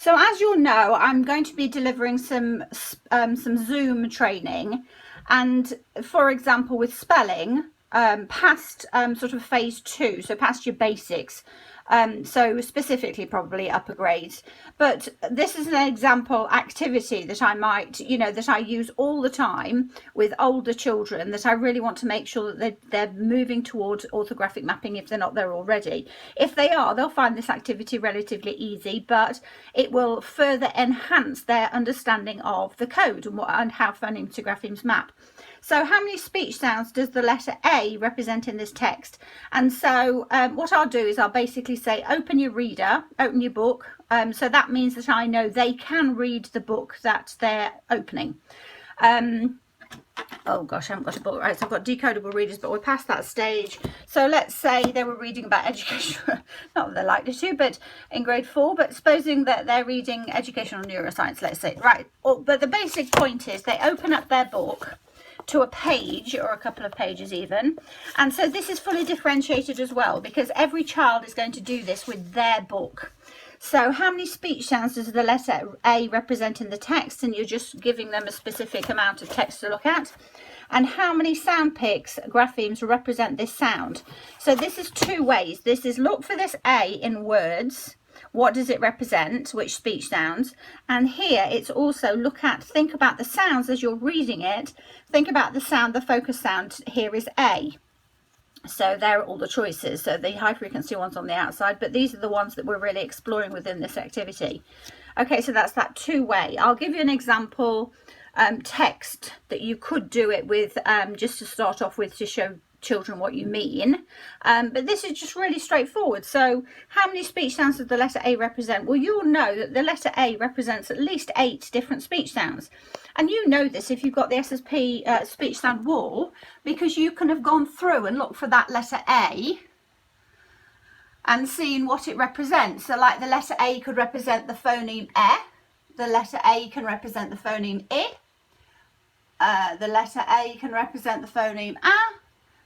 So as you'll know, I'm going to be delivering some Zoom training, and for example with spelling, past sort of phase 2, so past your basics, so specifically probably upper grades. But this is an example activity that I might, that I use all the time with older children, that I really want to make sure that they're moving towards orthographic mapping if they're not there already. If they are, they'll find this activity relatively easy, but it will further enhance their understanding of the code and how phonemes to graphemes map. So how many speech sounds does the letter A represent in this text? And so what I'll do is I'll basically say, open your reader, open your book. So that means that I know they can read the book that they're opening. Oh gosh, I haven't got a book, right? So I've got decodable readers, but we're past that stage. So let's say they were reading about education, not that they're likely to, but in grade 4, but supposing that they're reading educational neuroscience, let's say, right? But the basic point is they open up their book to a page or a couple of pages even, and so this is fully differentiated as well, because every child is going to do this with their book. So how many speech sounds does the letter A represent in the text? And you're just giving them a specific amount of text to look at. And how many sound pics, graphemes, represent this sound? So this is two ways. This is look for this A in words. What does it represent? Which speech sounds? And here it's also think about the sounds as you're reading it. Think about the sound, the focus sound here is A. So there are all the choices. So the high frequency ones on the outside, but these are the ones that we're really exploring within this activity. Okay, so that's that two-way. I'll give you an example text that you could do it with, just to start off with, to show children what you mean, but this is just really straightforward. So how many speech sounds does the letter A represent? Well, you'll know that the letter A represents at least 8 different speech sounds, and you know this if you've got the SSP speech sound wall, because you can have gone through and looked for that letter A and seen what it represents. So like the letter A could represent the phoneme E, the letter A can represent the phoneme I, the letter A can represent the phoneme A,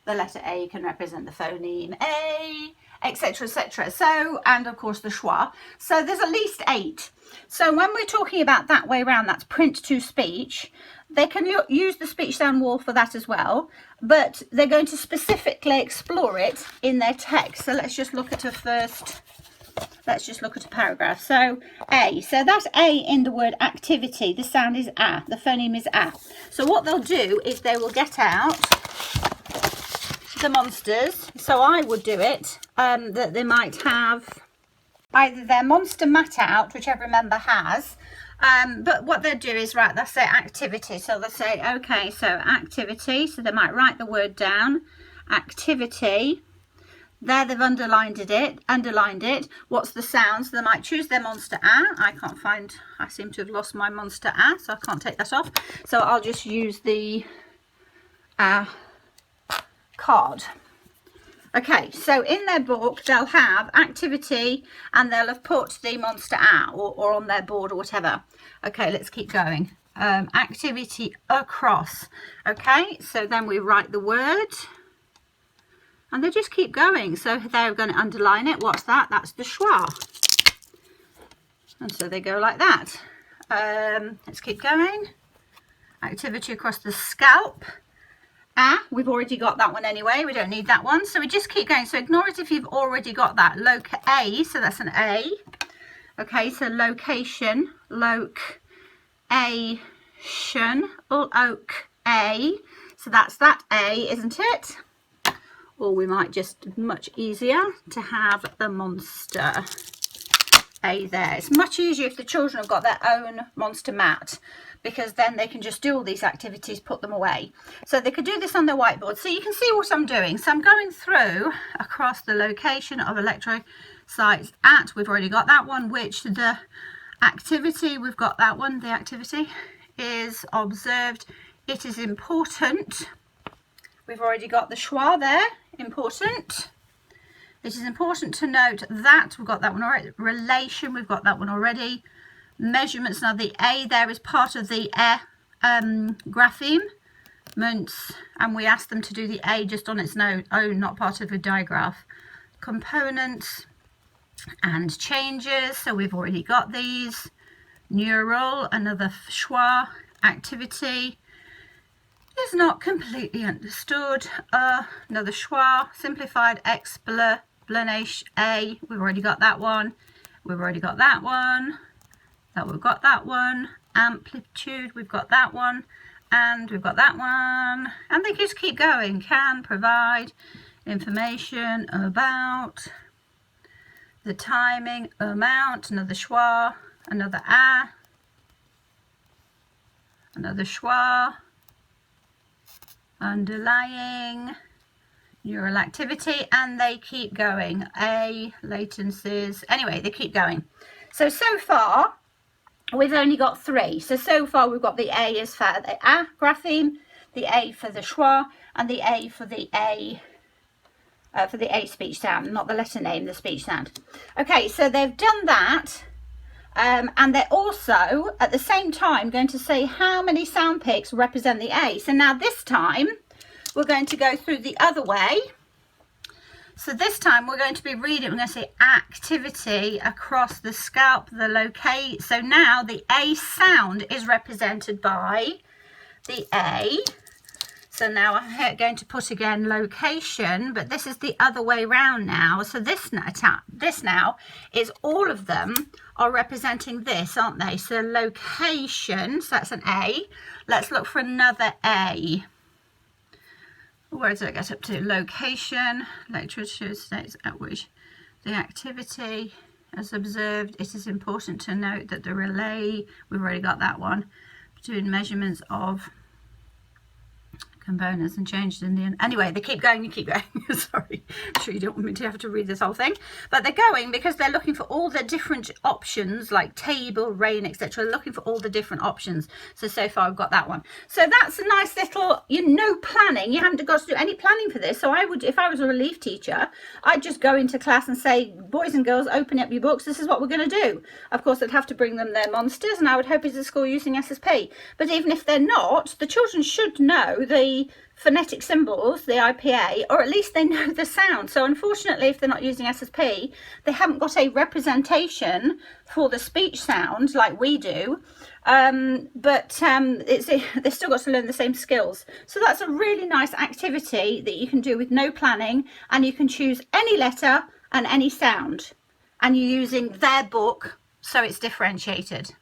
the letter A can represent the phoneme A, etc, etc. So, and of course the schwa. So there's at least 8. So when we're talking about that way around, that's print to speech, they can use the speech sound wall for that as well, but they're going to specifically explore it in their text. So let's just look at a paragraph. So A, so that's A in the word activity. The sound is A, the phoneme is A. So what they'll do is they will get out the monsters. So I would do it, that they might have either their monster mat out, which every member has, but what they'll do is, right, they'll say activity. So they'll say, okay, so activity, so they might write the word down, activity. There they've underlined it. What's the sound? So they might choose their monster A. I seem to have lost my monster A, so I can't take that off. So I'll just use the card. Okay, so in their book they'll have activity and they'll have put the monster A or on their board or whatever. Okay, let's keep going. Activity across. Okay, so then we write the word and they just keep going. So they're going to underline it. What's that? That's the schwa. And so they go like that. Let's keep going. Activity across the scalp. Ah, we've already got that one anyway. We don't need that one. So we just keep going. So ignore it if you've already got that. A, so that's an A. Okay, so location, location, oak, A. So that's that A, isn't it? Or we might just, much easier to have the monster A there. It's much easier if the children have got their own monster mat, because then they can just do all these activities, put them away. So they could do this on their whiteboard. So you can see what I'm doing. So I'm going through across the location of electrocytes at, we've already got that one, which the activity, we've got that one, the activity is observed. It is important. We've already got the schwa there, important. It is important to note that we've got that one already. Relation, we've got that one already. Measurements, now the A there is part of the grapheme, and we asked them to do the A just on its own, not part of a digraph. Components, and changes. So we've already got these. Neural, another schwa. Activity is not completely understood. Another schwa. Simplified explanation. A, we've already got that one. We've already got that one. We've got that one. Amplitude, we've got that one. And we've got that one. And they just keep going. Can provide information about the timing, amount, another schwa, another a, another schwa, underlying neural activity, and they keep going. A, latencies, anyway, they keep going. So far we've only got 3. So far we've got the A is for the A grapheme, the A for the schwa, and the A for the A speech sound, not the letter name, the speech sound. Okay, so they've done that, and they're also at the same time going to say how many sound pics represent the A. So now this time we're going to go through the other way. So this time we're going to be reading, we're going to say activity across the scalp, the locate. So now the A sound is represented by the A. So now I'm going to put again location, but this is the other way round now. So this now is all of them are representing this, aren't they? So location, so that's an A. Let's look for another A. Where does it get up to? Location, literature states at which the activity as observed. It is important to note that the relay, we've already got that one, between measurements of components and changed in the end. Anyway, they keep going and keep going. Sorry, I'm sure you don't want me to have to read this whole thing, but they're going because they're looking for all the different options like table, rain, etc. Looking for all the different options. So far I've got that one. So that's a nice little, planning. You haven't got to do any planning for this. So I would, if I was a relief teacher, I'd just go into class and say, boys and girls, open up your books. This is what we're going to do. Of course, I'd have to bring them their monsters, and I would hope it's a school using SSP. But even if they're not, the children should know the phonetic symbols, the IPA, or at least they know the sound. So unfortunately, if they're not using SSP, they haven't got a representation for the speech sound like we do, they've still got to learn the same skills. So that's a really nice activity that you can do with no planning, and you can choose any letter and any sound, and you're using their book, so it's differentiated.